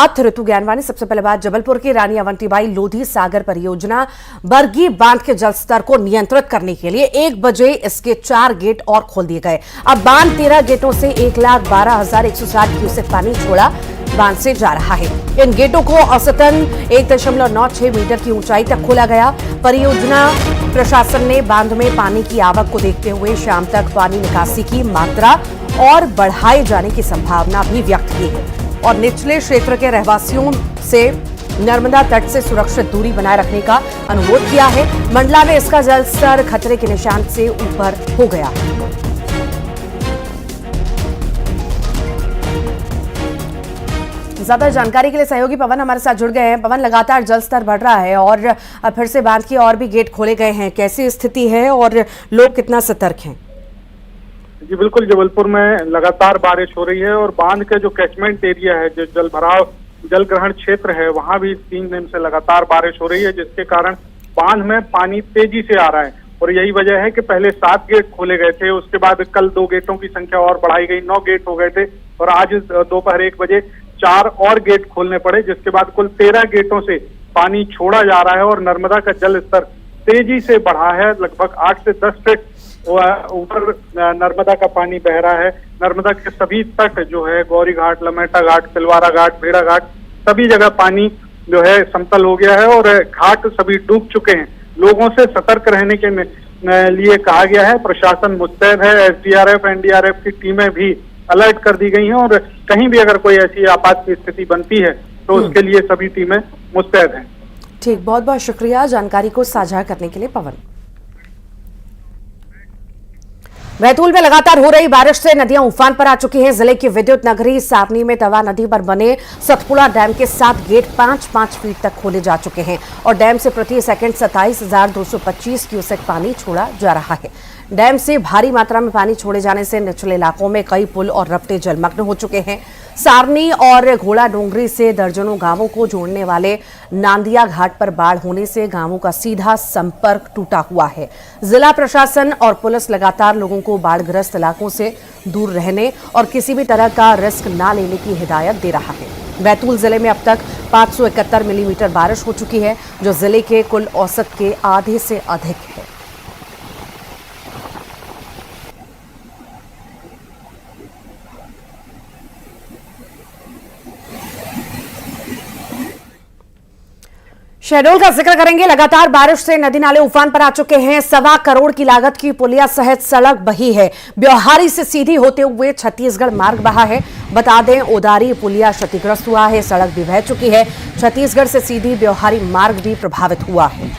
साथ ऋतु ज्ञानवानी। सबसे पहले बात जबलपुर की रानी अवंतीबाई लोधी सागर परियोजना बरगी बांध के जलस्तर को नियंत्रित करने के लिए 1 बजे इसके 4 गेट और खोल दिए गए। अब बांध 13 गेटों से 1,12,160 क्यूसेक पानी छोड़ा बांध से जा रहा है। इन गेटों को औसतन 1.96 मीटर की ऊंचाई तक खोला गया। परियोजना प्रशासन ने बांध में पानी की आवक को देखते हुए शाम तक पानी निकासी की मात्रा और बढ़ाए जाने की संभावना भी व्यक्त की है और निचले क्षेत्र के रहवासियों से नर्मदा तट से सुरक्षित दूरी बनाए रखने का अनुरोध किया है। मंडला में इसका जलस्तर खतरे के निशान से ऊपर हो गया है। ज्यादा जानकारी के लिए सहयोगी पवन हमारे साथ जुड़ गए हैं। पवन, लगातार जलस्तर बढ़ रहा है और फिर से बांध के और भी गेट खोले गए हैं, कैसी स्थिति है और लोग कितना सतर्क हैं? जी बिल्कुल, जबलपुर में लगातार बारिश हो रही है और बांध के जो कैचमेंट एरिया है, जो जल भराव जल ग्रहण क्षेत्र है, वहां भी 3 दिन से लगातार बारिश हो रही है, जिसके कारण बांध में पानी तेजी से आ रहा है। और यही वजह है कि पहले 7 गेट खोले गए थे, उसके बाद कल 2 गेटों की संख्या और बढ़ाई गई, 9 गेट हो गए थे और आज दोपहर 1 बजे 4 और गेट खोलने पड़े, जिसके बाद कुल 13 गेटों से पानी छोड़ा जा रहा है और नर्मदा का जल स्तर तेजी से बढ़ा है। लगभग 8 से 10 फीट ऊपर नर्मदा का पानी बह रहा है। नर्मदा के सभी तट जो है, गौरी घाट, लमेटा घाट, तिलवारा घाट, भेड़ा घाट, सभी जगह पानी जो है समतल हो गया है और घाट सभी डूब चुके हैं। लोगों से सतर्क रहने के लिए कहा गया है। प्रशासन मुस्तैद है, एसडीआरएफ, एनडीआरएफ की टीमें भी अलर्ट कर दी गई हैं और कहीं भी अगर कोई ऐसी आपात की स्थिति बनती है तो उसके लिए सभी टीमें मुस्तैद हैं। ठीक, बहुत बहुत शुक्रिया जानकारी को साझा करने के लिए पवन। बैतूल में लगातार हो रही बारिश से नदियां उफान पर आ चुकी हैं। जिले की विद्युत नगरी सावनी में तवा नदी पर बने सतपुड़ा डैम के 7 गेट 5-5 फीट तक खोले जा चुके हैं और डैम से प्रति सेकंड 27,225 क्यूसेक पानी छोड़ा जा रहा है। डैम से भारी मात्रा में पानी छोड़े जाने से निचले इलाकों में कई पुल और रपटे जलमग्न हो चुके हैं। सारनी और घोड़ा डोंगरी से दर्जनों गांवों को जोड़ने वाले नांदिया घाट पर बाढ़ होने से गांवों का सीधा संपर्क टूटा हुआ है। जिला प्रशासन और पुलिस लगातार लोगों को बाढ़ग्रस्त इलाकों से दूर रहने और किसी भी तरह का रिस्क न लेने की हिदायत दे रहा है। बैतूल जिले में अब तक 571 मिलीमीटर बारिश हो चुकी है, जो जिले के कुल औसत के आधे से अधिक है। शहडोल का जिक्र करेंगे। लगातार बारिश से नदी नाले उफान पर आ चुके हैं। 1.25 करोड़ की लागत की पुलिया सहित सड़क बही है। ब्योहारी से सीधी होते हुए छत्तीसगढ़ मार्ग बहा है। बता दें, ओदारी पुलिया क्षतिग्रस्त हुआ है, सड़क भी बह चुकी है। छत्तीसगढ़ से सीधी ब्योहारी मार्ग भी प्रभावित हुआ है।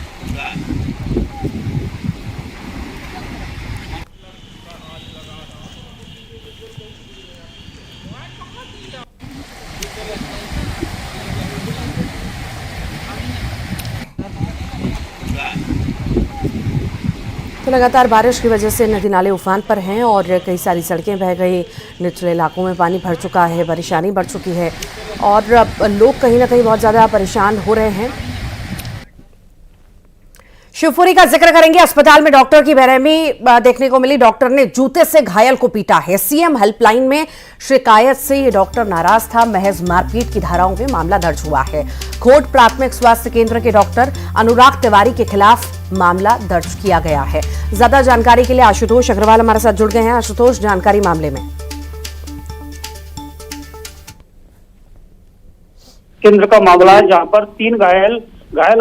तो लगातार बारिश की वजह से नदी नाले उफान पर हैं और कई सारी सड़कें बह गई, निचले इलाकों में पानी भर चुका है, परेशानी बढ़ चुकी है और लोग कहीं ना कहीं बहुत ज़्यादा परेशान हो रहे हैं। शिवपुरी का जिक्र करेंगे। अस्पताल में डॉक्टर की बेरहमी देखने को मिली। डॉक्टर ने जूते से घायल को पीटा है। सीएम हेल्पलाइन में शिकायत से ये डॉक्टर नाराज था। महज मारपीट की धाराओं में मामला दर्ज हुआ है। खोट प्राथमिक स्वास्थ्य केंद्र के डॉक्टर अनुराग तिवारी के खिलाफ मामला दर्ज किया गया है। ज्यादा जानकारी के लिए आशुतोष अग्रवाल हमारे साथ जुड़ गए हैं। आशुतोष, जानकारी मामले में। केंद्र का मामला है जहां पर 3 घायल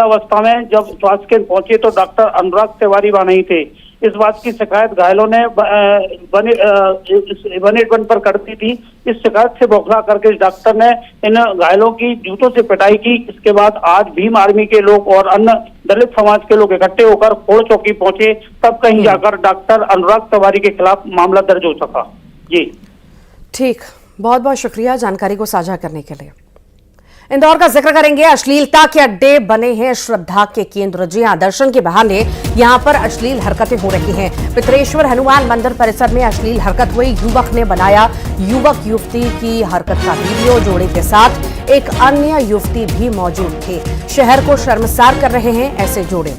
अवस्था में जब स्वास्थ्य केंद्र पहुंचे तो डॉक्टर अनुराग तिवारी वहां नहीं थे। इस बात की शिकायत घायलों ने 181 पर कर दी थी। इस शिकायत से बौखला करके इस डॉक्टर ने इन घायलों की जूतों से पिटाई की। इसके बाद आज भीम आर्मी के लोग और अन्य दलित समाज के लोग इकट्ठे होकर खोड़ चौकी पहुंचे, तब कहीं जाकर डॉक्टर अनुराग तिवारी के खिलाफ मामला दर्ज हो सका। जी ठीक, बहुत बहुत शुक्रिया जानकारी को साझा करने के लिए। इंदौर का जिक्र करेंगे। अश्लीलता के अड्डे बने हैं श्रद्धा के केंद्र। जी हां, दर्शन के बहाने यहां पर अश्लील हरकतें हो रही हैं। पितरेश्वर हनुमान मंदिर परिसर में अश्लील हरकत हुई। युवक ने बनाया युवक युवती की हरकत का वीडियो। जोड़े के साथ एक अन्य युवती भी मौजूद थे। शहर को शर्मसार कर रहे हैं ऐसे जोड़े।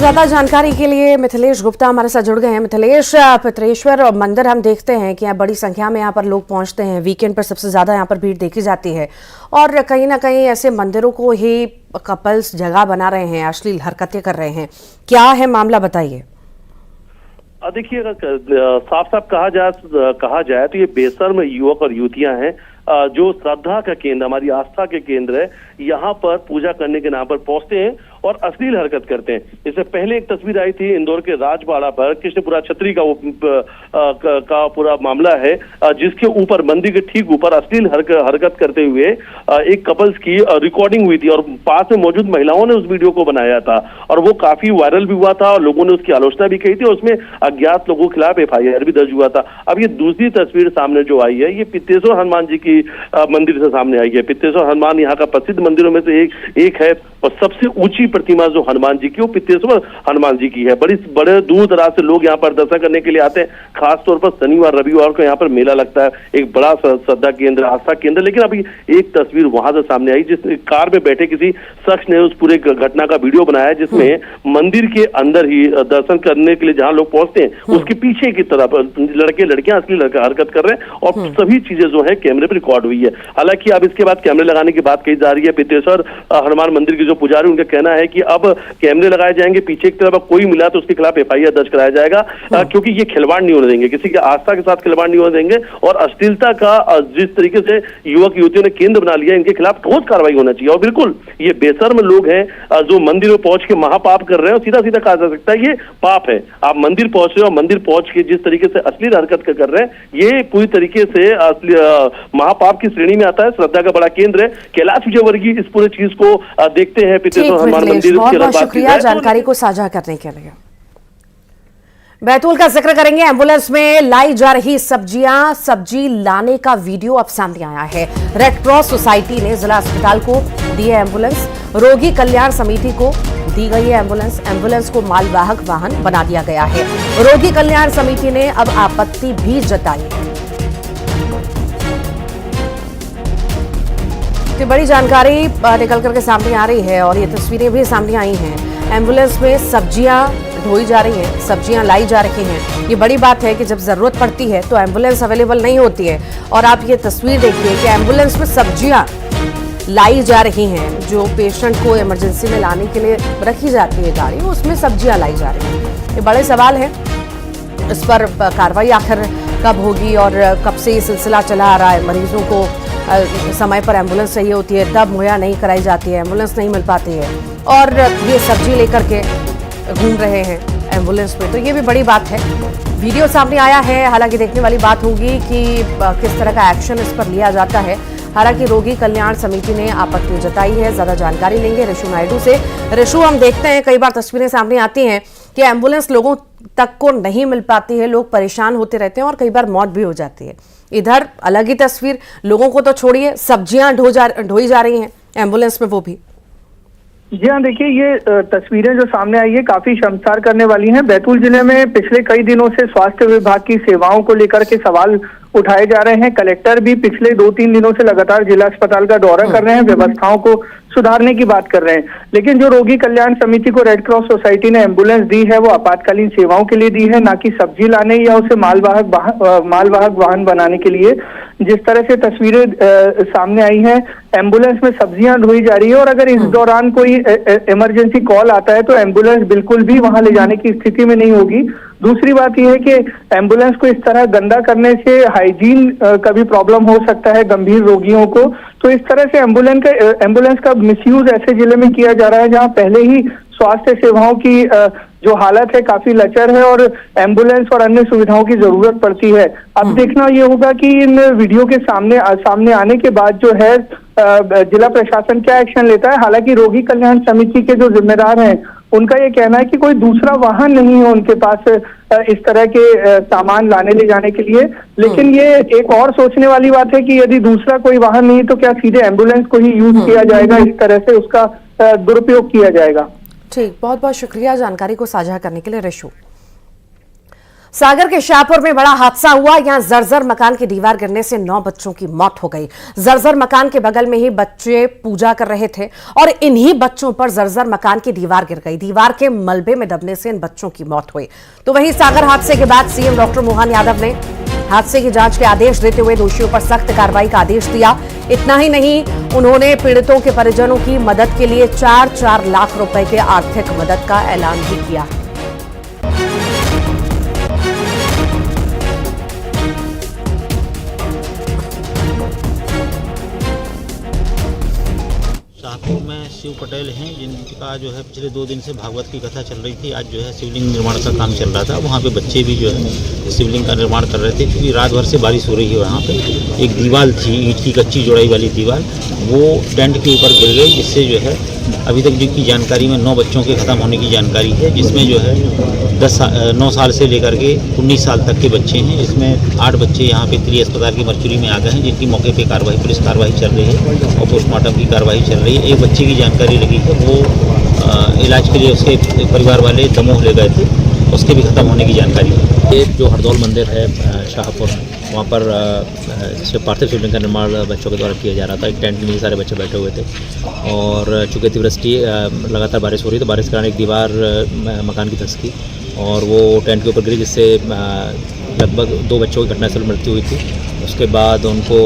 ज्यादा जानकारी के लिए मिथिलेश गुप्ता हमारे साथ जुड़ गए हैं। मिथिलेश, पितरेश्वर मंदिर हम देखते हैं कि यहाँ बड़ी संख्या में यहाँ पर लोग पहुंचते हैं। वीकेंड पर सबसे ज्यादा यहाँ पर भीड़ देखी जाती है और कहीं ना कहीं ऐसे मंदिरों को ही कपल्स जगह बना रहे हैं, अश्लील हरकतें कर रहे हैं। क्या है मामला, बताइए। देखिए, अगर साफ साफ कहा जाए तो ये बेशर्म युवक और युवतियां हैं जो श्रद्धा का केंद्र, हमारी आस्था के केंद्र है, यहाँ पर पूजा करने के नाम पर पहुंचते हैं और अश्लील हरकत करते हैं। इससे पहले एक तस्वीर आई थी इंदौर के राजबाड़ा पर, कृष्णपुरा छतरी का वो का पूरा मामला है, जिसके ऊपर मंदिर के ठीक ऊपर अश्लील हरकत करते हुए एक कपल्स की रिकॉर्डिंग हुई थी और पास में मौजूद महिलाओं ने उस वीडियो को बनाया था और वो काफी वायरल भी हुआ था और लोगों ने उसकी आलोचना भी की थी और उसमें अज्ञात लोगों के खिलाफ FIR भी दर्ज हुआ था। अब ये दूसरी तस्वीर सामने जो आई है, ये पित्तेश्वर हनुमान जी की मंदिर से सामने आई है। पित्तेश्वर हनुमान यहाँ का प्रसिद्ध मंदिरों में से एक है और सबसे ऊंची प्रतिमा जो हनुमान जी की, वो पित्तेश्वर हनुमान जी की है। बड़े दूर दराज से लोग यहाँ पर दर्शन करने के लिए आते हैं। खासतौर पर शनिवार रविवार को यहाँ पर मेला लगता है, एक बड़ा श्रद्धा केंद्र, आस्था केंद्र। लेकिन अभी एक तस्वीर वहां से सामने आई जिस कार में बैठे किसी शख्स ने उस पूरे घटना का वीडियो बनाया, जिसमें मंदिर के अंदर ही दर्शन करने के लिए जहां लोग पहुंचते हैं उसके पीछे की तरफ लड़के लड़कियां असली हरकत कर रहे हैं और सभी चीजें जो है कैमरे पर रिकॉर्ड हुई है। हालांकि अब इसके बाद कैमरे लगाने की बात कही जा रही है। पित्तेश्वर हनुमान मंदिर के जो पुजारी, उनका कहना है कि अब कैमरे लगाए जाएंगे पीछे की तरफ, कोई मिला तो उसके खिलाफ FIR दर्ज कराया जाएगा, क्योंकि ये खिलवाड़ नहीं होने देंगे, किसी की आस्था के साथ खिलवाड़ नहीं होने देंगे और अश्लीलता का जिस तरीके से युवक युवतियों ने केंद्र बना लिया, इनके खिलाफ ठोस कार्रवाई होना चाहिए। और बिल्कुल ये बेशर्म लोग हैं जो मंदिर में पहुंच के महापाप कर रहे हैं और सीधा सीधा कहा जा सकता है ये पाप है। आप मंदिर पहुंच रहे हो, मंदिर पहुंच के जिस तरीके से अश्लील हरकत कर रहे हैं, ये पूरी तरीके से महापाप की श्रेणी में आता है। श्रद्धा का बड़ा केंद्र है। कैलाश विजयवर्गीय इस पूरे चीज को देखते हैं पित्तेश्वर हनुमान मंदिर। बहुत बहुत शुक्रिया जानकारी को साझा करने के लिए। बैतूल का जिक्र करेंगे। एम्बुलेंस में लाई जा रही सब्जी लाने का वीडियो अब सामने आया है। रेड क्रॉस सोसाइटी ने जिला अस्पताल को दी है एम्बुलेंस, रोगी कल्याण समिति को दी गई है एम्बुलेंस। एम्बुलेंस को मालवाहक वाहन बना दिया गया है। रोगी कल्याण समिति ने अब आपत्ति भी जताई है। तो बड़ी जानकारी निकल करके सामने आ रही है और ये तस्वीरें भी सामने आई हैं। एम्बुलेंस में सब्जियां ढोई जा रही हैं, सब्जियां लाई जा रही हैं। ये बड़ी बात है कि जब जरूरत पड़ती है तो एम्बुलेंस अवेलेबल नहीं होती है और आप ये तस्वीर देखिए कि एम्बुलेंस में सब्जियां लाई जा रही हैं। जो पेशेंट को इमरजेंसी में लाने के लिए रखी जाती है गाड़ी, उसमें सब्जियां लाई जा रही हैं। ये बड़े सवाल है, इस पर कार्रवाई आखिर कब होगी और कब से ये सिलसिला चला आ रहा है। मरीजों को समय पर एम्बुलेंस चाहिए होती है, तब मुहैया नहीं कराई जाती है, एम्बुलेंस नहीं मिल पाती है और ये सब्जी लेकर के घूम रहे हैं एम्बुलेंस में। तो ये भी बड़ी बात है। वीडियो सामने आया है, हालांकि देखने वाली बात होगी कि किस तरह का एक्शन इस पर लिया जाता है। हालांकि रोगी कल्याण समिति ने आपत्ति जताई है। ज्यादा जानकारी लेंगे ऋषु नायडू से। ऋषु, हम देखते हैं कई बार तस्वीरें सामने आती हैं कि एम्बुलेंस लोगों तक को नहीं मिल पाती है, लोग परेशान होते रहते हैं और कई बार मौत भी हो जाती है। इधर अलग ही तस्वीर, लोगों को तो छोड़िए, सब्जियां ढोई जा रही हैं एम्बुलेंस में, वो भी। जी हाँ, देखिए ये तस्वीरें जो सामने आई है काफी शर्मसार करने वाली हैं। बैतूल जिले में पिछले कई दिनों से स्वास्थ्य विभाग की सेवाओं को लेकर के सवाल उठाए जा रहे हैं। कलेक्टर भी पिछले 2-3 दिनों से लगातार जिला अस्पताल का दौरा कर रहे हैं, व्यवस्थाओं को सुधारने की बात कर रहे हैं। लेकिन जो रोगी कल्याण समिति को रेड क्रॉस सोसाइटी ने एम्बुलेंस दी है वो आपातकालीन सेवाओं के लिए दी है, ना कि सब्जी लाने या उसे मालवाहक वाहन बनाने के लिए। जिस तरह से तस्वीरें सामने आई हैं, एम्बुलेंस में सब्जियां ढोई जा रही है और अगर इस दौरान कोई इमरजेंसी कॉल आता है तो एम्बुलेंस बिल्कुल भी वहां ले जाने की स्थिति में नहीं होगी। दूसरी बात यह है कि एम्बुलेंस को इस तरह गंदा करने से हाइजीन का भी प्रॉब्लम हो सकता है गंभीर रोगियों को। तो इस तरह से एम्बुलेंस का मिसयूज ऐसे जिले में किया जा रहा है जहां पहले ही स्वास्थ्य सेवाओं की जो हालत है काफी लचर है और एम्बुलेंस और अन्य सुविधाओं की जरूरत पड़ती है। अब देखना ये होगा कि इन वीडियो के सामने आने के बाद जो है जिला प्रशासन क्या एक्शन लेता है। हालांकि रोगी कल्याण समिति के जो जिम्मेदार हैं उनका ये कहना है कि कोई दूसरा वाहन नहीं है उनके पास इस तरह के सामान लाने ले जाने के लिए। लेकिन ये एक और सोचने वाली बात है कि यदि दूसरा कोई वाहन नहीं तो क्या सीधे एम्बुलेंस को ही यूज किया जाएगा, इस तरह से उसका दुरुपयोग किया जाएगा। ठीक, बहुत बहुत शुक्रिया जानकारी को साझा करने के लिए ऋषु। सागर के शाहपुर में बड़ा हादसा हुआ। यहां जर्जर मकान की दीवार गिरने से 9 बच्चों की मौत हो गई। जर्जर मकान के बगल में ही बच्चे पूजा कर रहे थे और इन्हीं बच्चों पर जर्जर मकान की दीवार गिर गई। दीवार के मलबे में दबने से इन बच्चों की मौत हुई। तो वहीं सागर हादसे के बाद सीएम डॉक्टर मोहन यादव ने हादसे की जांच के आदेश देते हुए दोषियों पर सख्त कार्रवाई का आदेश दिया। इतना ही नहीं, उन्होंने पीड़ितों के परिजनों की मदद के लिए 4-4 लाख रुपए के आर्थिक मदद का ऐलान भी किया। शाहपुर में शिव पटेल हैं, जिनका जो है पिछले 2 दिन से भागवत की कथा चल रही थी। आज जो है शिवलिंग निर्माण का काम चल रहा था। वहाँ पे बच्चे भी जो है शिवलिंग का निर्माण कर रहे थे। क्योंकि रात भर से बारिश हो रही है, वहाँ पे एक दीवार थी, ईंट की कच्ची जोड़ाई वाली दीवार, वो टेंट के ऊपर गिर गई, जिससे जो है अभी तक की जानकारी में 9 बच्चों के ख़त्म होने की जानकारी है, जिसमें जो है 9 साल से लेकर के 19 साल तक के बच्चे हैं। इसमें 8 बच्चे यहाँ पे त्रि अस्पताल की मरचुरी में आ गए हैं, जिनकी मौके पे पुलिस कार्रवाई चल रही है और पोस्टमार्टम की कार्रवाई चल रही है। एक बच्चे की जानकारी लगी है, वो इलाज के लिए उसके परिवार वाले दमोह ले गए थे, उसके भी ख़त्म होने की जानकारी है। ये जो हरदौल मंदिर है शाहपुर, वहाँ पर पार्थिव शिवलिंग का निर्माण बच्चों के द्वारा किया जा रहा था। एक टेंट में ये सारे बच्चे बैठे हुए थे और चूँकि अतिवृष्टि लगातार बारिश हो रही, तो बारिश के कारण एक दीवार मकान की धंसकी और वो टेंट के ऊपर गिरी, जिससे लगभग 2 बच्चों की घटनास्थल मृत्यु हुई थी। उसके बाद उनको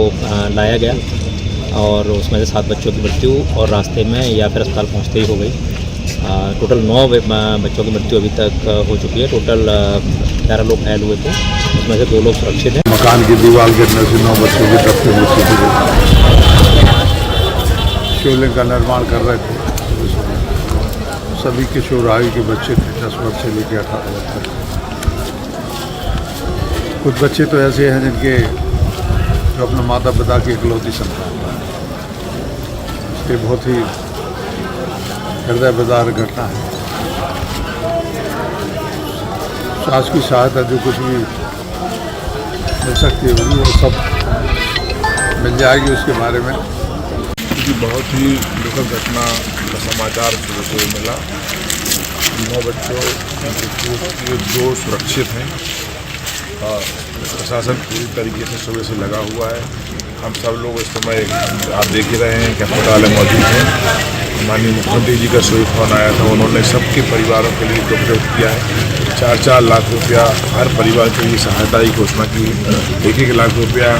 लाया गया और उसमें से 7 बच्चों की मृत्यु और रास्ते में या फिर अस्पताल पहुँचते ही हो गई। टोटल 9 बच्चों की मृत्यु अभी तक हो चुकी है। टोटल 11 लोग घायल हुए थे, उसमें से 2 लोग सुरक्षित हैं। मकान की दीवार गिरने से 9 बच्चों की तब से मृत्यु हुई। शिवलिंग का निर्माण कर रहे थे, सभी किशोर आयु के बच्चे थे, 10 वर्ष से लेकर 18 वर्ष तक। कुछ बच्चे तो ऐसे हैं जिनके जो अपने माता पिता की इकलौती संतान है। इसके बहुत ही हृदय विदारक घटना है। शासन की सहायता जो कुछ भी मिल सकती है वो सब मिल जाएगी उसके बारे में। क्योंकि बहुत ही दुखद घटना का समाचार सुबह से मिला। 9 बच्चों के 2 सुरक्षित हैं और प्रशासन पूरी तरीके से सुबह से लगा हुआ है। हम सब लोग इस समय आप देख ही रहे हैं कि अस्पताल में मौजूद हैं। माननीय मुख्यमंत्री जी का सुबह फोन आया था, उन्होंने सबके परिवारों के लिए दुख व्यक्त किया है। 4-4 लाख रुपया हर परिवार के लिए सहायता की घोषणा की है, 1-1 लाख रुपया।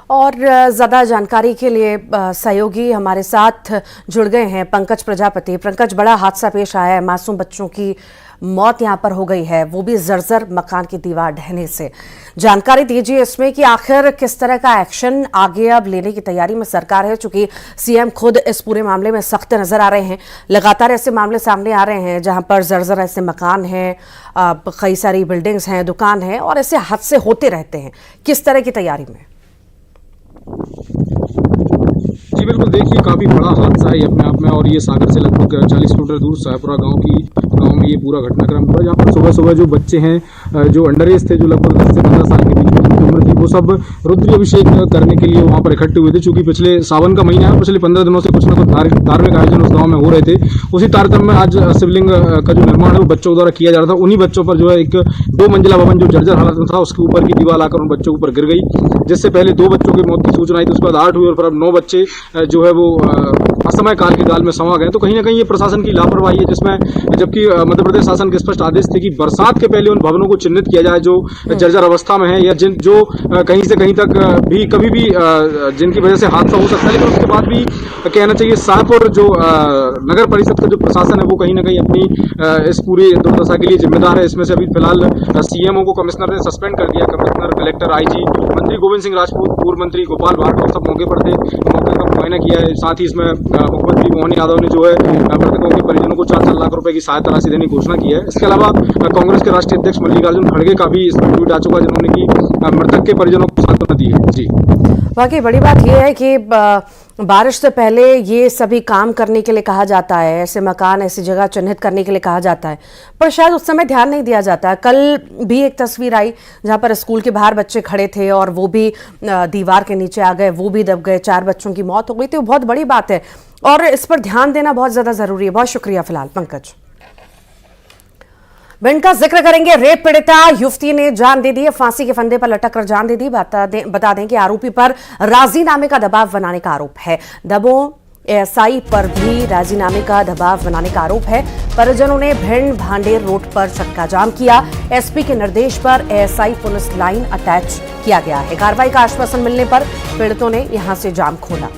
और ज़्यादा जानकारी के लिए सहयोगी हमारे साथ जुड़ गए हैं पंकज प्रजापति। पंकज, बड़ा हादसा पेश आया है, मासूम बच्चों की मौत यहां पर हो गई है, वो भी जर्जर मकान की दीवार ढहने से। जानकारी दीजिए इसमें कि आखिर किस तरह का एक्शन आगे अब लेने की तैयारी में सरकार है, चूंकि सीएम खुद इस पूरे मामले में सख्त नजर आ रहे हैं। लगातार ऐसे मामले सामने आ रहे हैं जहां पर जर्जर ऐसे मकान हैं, कई सारी बिल्डिंग्स हैं, दुकान है और ऐसे हादसे होते रहते हैं। किस तरह की तैयारी में? जी बिल्कुल, देखिए काफ़ी बड़ा हादसा है अपने आप में और ये सागर से लगभग 40 किलोमीटर दूर शाहपुरा गांव में ये पूरा घटनाक्रम हुआ, जहाँ पर सुबह सुबह जो बच्चे हैं जो अंडर एज थे, जो लगभग 10 से 15 साल के बीच में उनकी उम्र थी, वो सब रुद्र अभिषेक करने के लिए वहाँ पर इकट्ठे हुए थे। चूँकि पिछले सावन का महीना है, पिछले 15 दिनों से कुछ न कुछ धार्मिक आयोजन उस गाँव में हो रहे थे। उसी तारतम्य में आज शिवलिंग का जो निर्माण है वो बच्चों द्वारा किया जा रहा था। उन्हीं बच्चों पर जो है एक 2 मंजिला भवन जो जर्जर हालत में था, उसके ऊपर की दीवार आकर उन बच्चों के ऊपर गिर गई, जिससे पहले 2 बच्चों की मौत की सूचना आई थी, उसके बाद 8 हुई और फिर अब 9 बच्चे जो है वो असमय काल के जाल में समा गए। तो कहीं ना कहीं ये प्रशासन की लापरवाही है, जिसमें जबकि मध्य प्रदेश शासन के स्पष्ट आदेश थे कि बरसात के पहले उन भवनों को चिन्हित किया जाए जो जर्जर अवस्था में है या जो कहीं से कहीं तक भी कभी भी जिनकी वजह से हादसा हो सकता है। लेकिन उसके बाद भी कहना चाहिए शाहपुर जो नगर परिषद का जो प्रशासन है वो कहीं ना कहीं अपनी इस पूरी दुर्दशा के लिए जिम्मेदार है। इसमें से अभी फिलहाल सीएमओ को कमिश्नर ने सस्पेंड कर दिया। कमिश्नर, कलेक्टर, आईजी, मंत्री गोविंद सिंह राजपूत, पूर्व मंत्री गोपाल भार्गव सब मौके पर थे, मौके का मुआयना किया है। साथ ही इसमें मुख्यमंत्री मोहन यादव ने जो है मृतकों के परिजनों को 4-4 लाख रुपए की सहायता राशि देने की घोषणा की है। इसके अलावा कांग्रेस के राष्ट्रीय अध्यक्ष मल्लिकार्जुन खड़गे का भी इसमें ट्वीट आ चुका, जिन्होंने की मृतक के परिजनों को सांत्वना दी है। जी, वाकई बड़ी बात यह है कि बारिश से पहले ये सभी काम करने के लिए कहा जाता है, ऐसे मकान, ऐसी जगह चिन्हित करने के लिए कहा जाता है, पर शायद उस समय ध्यान नहीं दिया जाता। कल भी एक तस्वीर आई जहां पर स्कूल के बाहर बच्चे खड़े थे और वो भी दीवार के नीचे आ गए, वो भी दब गए, 4 बच्चों की मौत हो गई। तो बहुत बड़ी बात है और इस पर ध्यान देना बहुत ज्यादा जरूरी है। बहुत शुक्रिया फिलहाल पंकज। भिंड का जिक्र करेंगे। रेप पीड़िता युवती ने जान दे दी है, फांसी के फंदे पर लटक कर जान दे दी। बता दें कि आरोपी पर राजीनामे का दबाव बनाने का आरोप है। दमोह एएसआई पर भी राजीनामे का दबाव बनाने का आरोप है। परिजनों ने भिंड भांडेर रोड पर चक्का जाम किया। एसपी के निर्देश पर एएसआई पुलिस लाइन अटैच किया गया है। कार्रवाई का आश्वासन मिलने पर पीड़ितों ने यहां से जाम खोला।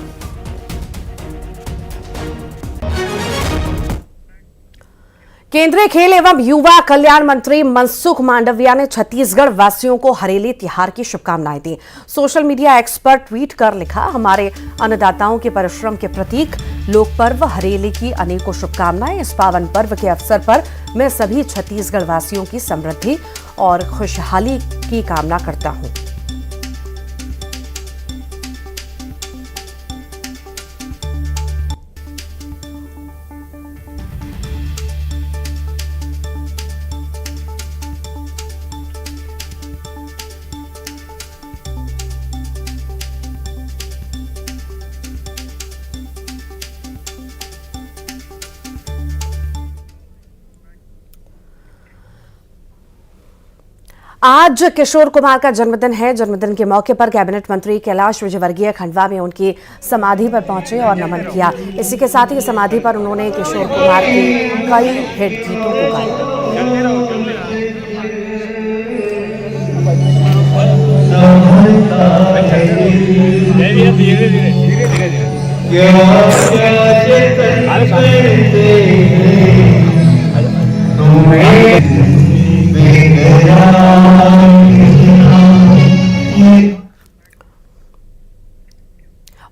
केंद्रीय खेल एवं युवा कल्याण मंत्री मनसुख मांडविया ने छत्तीसगढ़ वासियों को हरेली त्योहार की शुभकामनाएं दी। सोशल मीडिया एक्स पर ट्वीट कर लिखा, हमारे अन्नदाताओं के परिश्रम के प्रतीक लोक पर्व हरेली की अनेकों शुभकामनाएं। इस पावन पर्व के अवसर पर मैं सभी छत्तीसगढ़ वासियों की समृद्धि और खुशहाली की कामना करता हूं। आज किशोर कुमार का जन्मदिन है। जन्मदिन के मौके पर कैबिनेट मंत्री कैलाश विजयवर्गीय खंडवा में उनकी समाधि पर पहुंचे और नमन किया। इसी के साथ ही समाधि पर उन्होंने किशोर कुमार के कई हिट गीतों को गाया।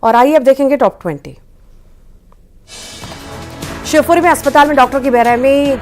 और आइए अब देखेंगे टॉप 20। शिवपुरी में अस्पताल में डॉक्टर की बेरहमी